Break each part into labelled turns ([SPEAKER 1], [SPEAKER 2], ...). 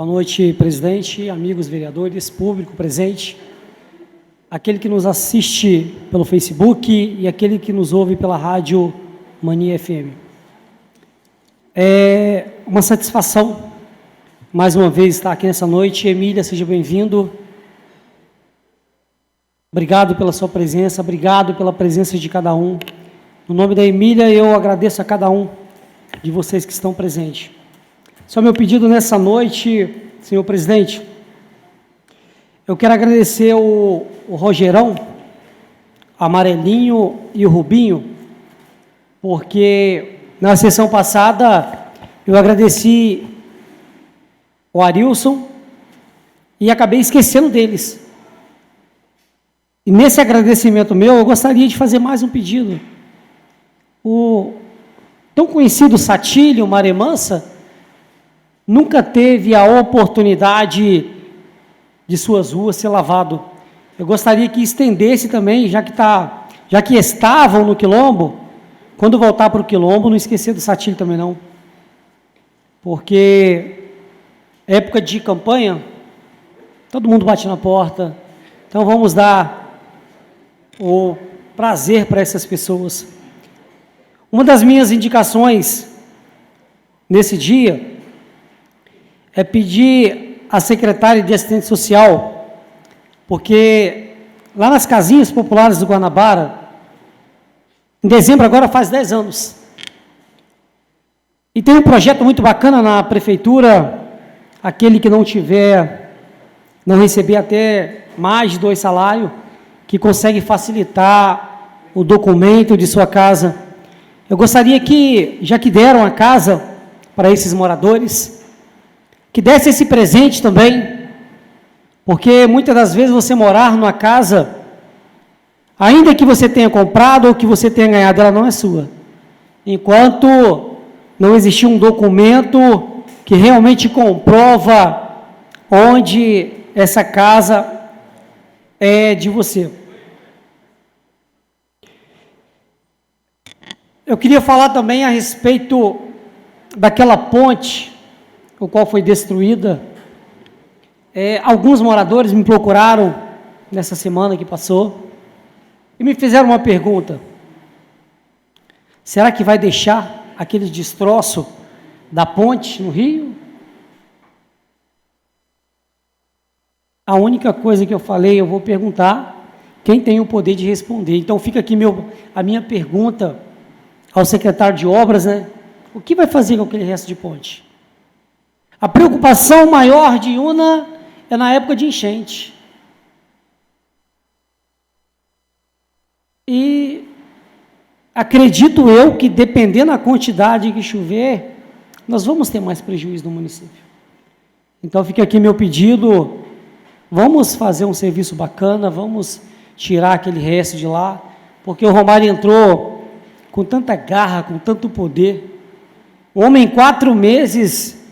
[SPEAKER 1] Boa noite, presidente, amigos vereadores, público presente, aquele que nos assiste pelo Facebook e aquele que nos ouve pela rádio Mania FM. É uma satisfação, mais uma vez, estar aqui nessa noite. Emília, seja bem-vindo. Obrigado pela sua presença, obrigado pela presença de cada um. No nome da Emília, eu agradeço a cada um de vocês que estão presentes. Só meu pedido nessa noite, senhor presidente, eu quero agradecer o Rogerão, o Amarelinho e o Rubinho, porque na sessão passada eu agradeci o Arilson e acabei esquecendo deles. E nesse agradecimento meu, eu gostaria de fazer mais um pedido. O tão conhecido Satílio Maremansa nunca teve a oportunidade de suas ruas ser lavado. Eu gostaria que estendesse também, já que estavam no Quilombo, quando voltar para o Quilombo, não esquecer do Satílio também não. Porque época de campanha, todo mundo bate na porta. Então vamos dar o prazer para essas pessoas. Uma das minhas indicações nesse dia é pedir à secretária de assistente social, porque lá nas casinhas populares do Guanabara, em dezembro agora faz 10 anos, e tem um projeto muito bacana na prefeitura, aquele que não receber até mais de 2 salários, que consegue facilitar o documento de sua casa. Eu gostaria que, já que deram a casa para esses moradores, que desse esse presente também, porque muitas das vezes você morar numa casa, ainda que você tenha comprado ou que você tenha ganhado, ela não é sua. Enquanto não existir um documento que realmente comprova onde essa casa é de você. Eu queria falar também a respeito daquela ponte, o qual foi destruída. Alguns moradores me procuraram nessa semana que passou e me fizeram uma pergunta: será que vai deixar aquele destroço da ponte no rio? A única coisa que eu falei, eu vou perguntar quem tem o poder de responder. Então fica aqui a minha pergunta ao secretário de obras, né? O que vai fazer com aquele resto de ponte? A preocupação maior de Iuna é na época de enchente. E acredito eu que, dependendo da quantidade que chover, nós vamos ter mais prejuízo no município. Então fica aqui meu pedido, vamos fazer um serviço bacana, vamos tirar aquele resto de lá, porque o Romário entrou com tanta garra, com tanto poder. O homem, em 4 meses,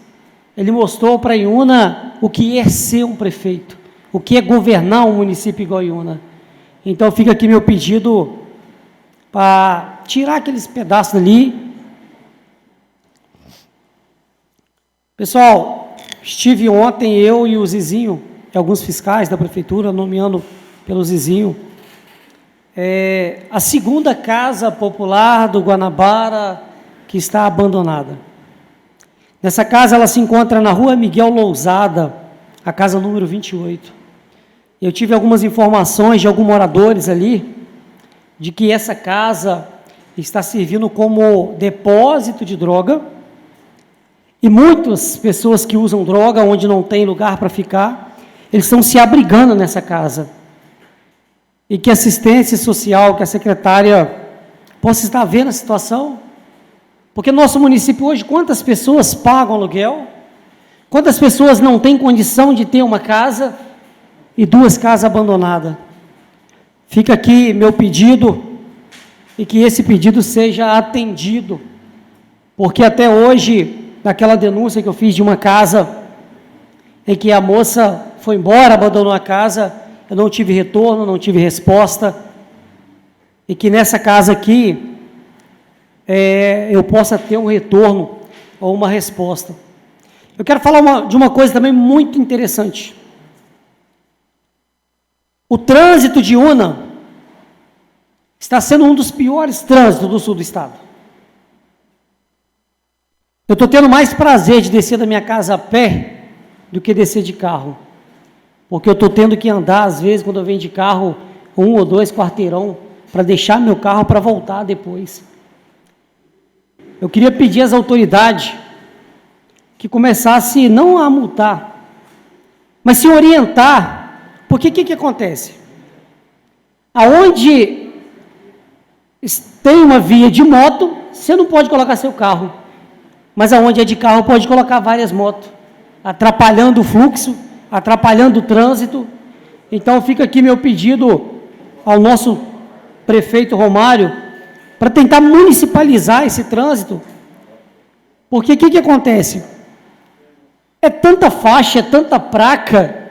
[SPEAKER 1] ele mostrou para Iuna o que é ser um prefeito, o que é governar um município igual a Iuna. Então fica aqui meu pedido para tirar aqueles pedaços ali. Pessoal, estive ontem, eu e o Zizinho, e alguns fiscais da prefeitura, nomeando pelo Zizinho, a segunda casa popular do Guanabara que está abandonada. Nessa casa, ela se encontra na rua Miguel Lousada, a casa número 28. Eu tive algumas informações de alguns moradores ali, de que essa casa está servindo como depósito de droga, e muitas pessoas que usam droga, onde não tem lugar para ficar, eles estão se abrigando nessa casa. E que a assistência social, que a secretária possa estar vendo a situação. Porque no nosso município hoje, quantas pessoas pagam aluguel? Quantas pessoas não têm condição de ter uma casa e 2 casas abandonadas? Fica aqui meu pedido, e que esse pedido seja atendido, porque até hoje, naquela denúncia que eu fiz de uma casa, em que a moça foi embora, abandonou a casa, eu não tive retorno, não tive resposta, e que nessa casa aqui, eu possa ter um retorno ou uma resposta. Eu quero falar de uma coisa também muito interessante. O trânsito de Una está sendo um dos piores trânsitos do sul do estado. Eu estou tendo mais prazer de descer da minha casa a pé do que descer de carro. Porque eu estou tendo que andar, às vezes, quando eu venho de carro, 1 ou 2 quarteirão, para deixar meu carro para voltar depois. Eu queria pedir às autoridades que começasse não a multar, mas se orientar, porque o que acontece? Aonde tem uma via de moto, você não pode colocar seu carro, mas aonde é de carro pode colocar várias motos, atrapalhando o fluxo, atrapalhando o trânsito. Então fica aqui meu pedido ao nosso prefeito Romário, para tentar municipalizar esse trânsito, porque o que acontece? É tanta faixa, é tanta placa,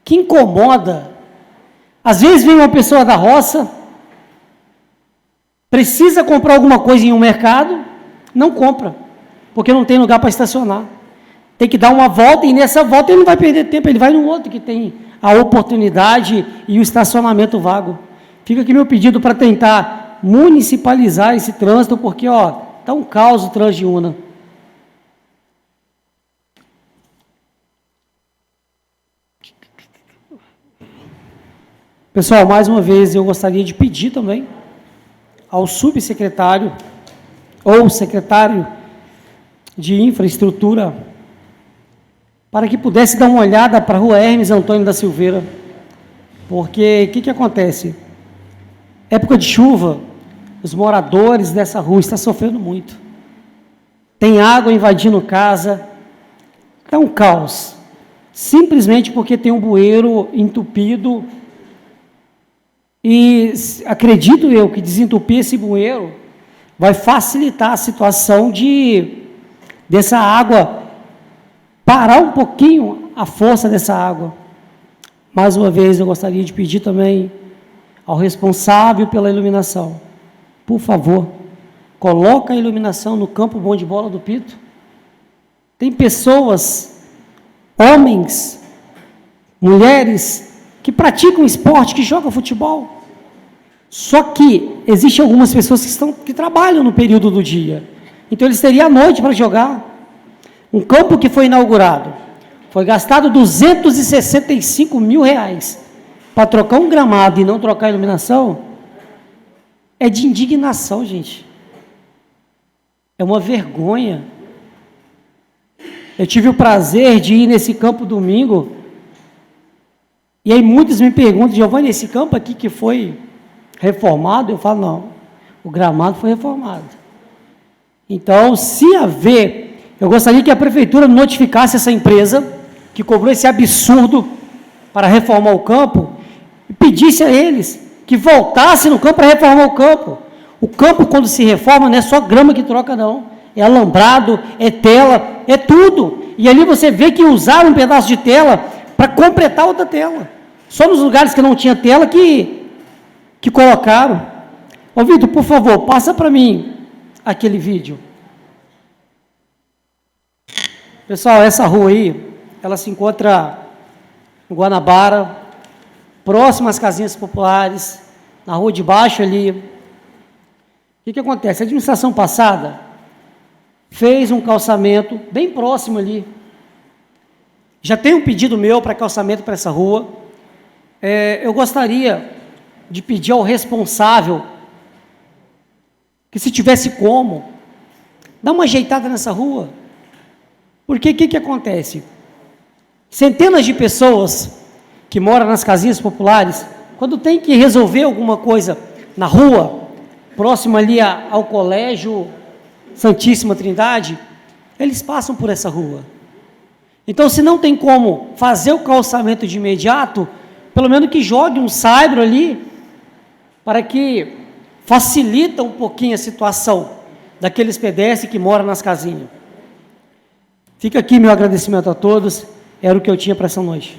[SPEAKER 1] que incomoda. Às vezes vem uma pessoa da roça, precisa comprar alguma coisa em um mercado, não compra, porque não tem lugar para estacionar. Tem que dar uma volta, e nessa volta ele não vai perder tempo, ele vai no outro que tem a oportunidade e o estacionamento vago. Fica aqui meu pedido para tentar municipalizar esse trânsito, porque está um caos o trânsito de Una. Pessoal, mais uma vez eu gostaria de pedir também ao subsecretário ou secretário de infraestrutura para que pudesse dar uma olhada para a rua Hermes Antônio da Silveira, porque o que acontece? Época de chuva, os moradores dessa rua estão sofrendo muito. Tem água invadindo casa, é um caos, simplesmente porque tem um bueiro entupido. E acredito eu que desentupir esse bueiro vai facilitar a situação dessa água, parar um pouquinho a força dessa água. Mais uma vez eu gostaria de pedir também ao responsável pela iluminação, por favor, coloca a iluminação no campo bom de bola do Pito. Tem pessoas, homens, mulheres, que praticam esporte, que jogam futebol. Só que existem algumas pessoas que trabalham no período do dia. Então, eles teriam a noite para jogar. Um campo que foi inaugurado, foi gastado R$265 mil para trocar um gramado e não trocar a iluminação, é de indignação, gente. É uma vergonha. Eu tive o prazer de ir nesse campo domingo, e aí muitos me perguntam, Giovanni, esse campo aqui que foi reformado? Eu falo, não, o gramado foi reformado. Então, se haver, eu gostaria que a prefeitura notificasse essa empresa que cobrou esse absurdo para reformar o campo e pedisse a eles que voltassem no campo para reformar o campo. O campo, quando se reforma, não é só grama que troca, não. É alambrado, é tela, é tudo. E ali você vê que usaram um pedaço de tela para completar outra tela. Só nos lugares que não tinha tela que colocaram. Ô, Vitor, por favor, passa para mim aquele vídeo. Pessoal, essa rua aí, ela se encontra em Guanabara, próximo às casinhas populares, na rua de baixo ali. O que acontece? A administração passada fez um calçamento bem próximo ali. Já tem um pedido meu para calçamento para essa rua. Eu gostaria de pedir ao responsável que, se tivesse como, dar uma ajeitada nessa rua. Porque o que acontece? Centenas de pessoas que moram nas casinhas populares, quando tem que resolver alguma coisa na rua, próximo ali ao colégio Santíssima Trindade, eles passam por essa rua. Então, se não tem como fazer o calçamento de imediato, pelo menos que jogue um saibro ali, para que facilita um pouquinho a situação daqueles pedestres que moram nas casinhas. Fica aqui meu agradecimento a todos, era o que eu tinha para essa noite.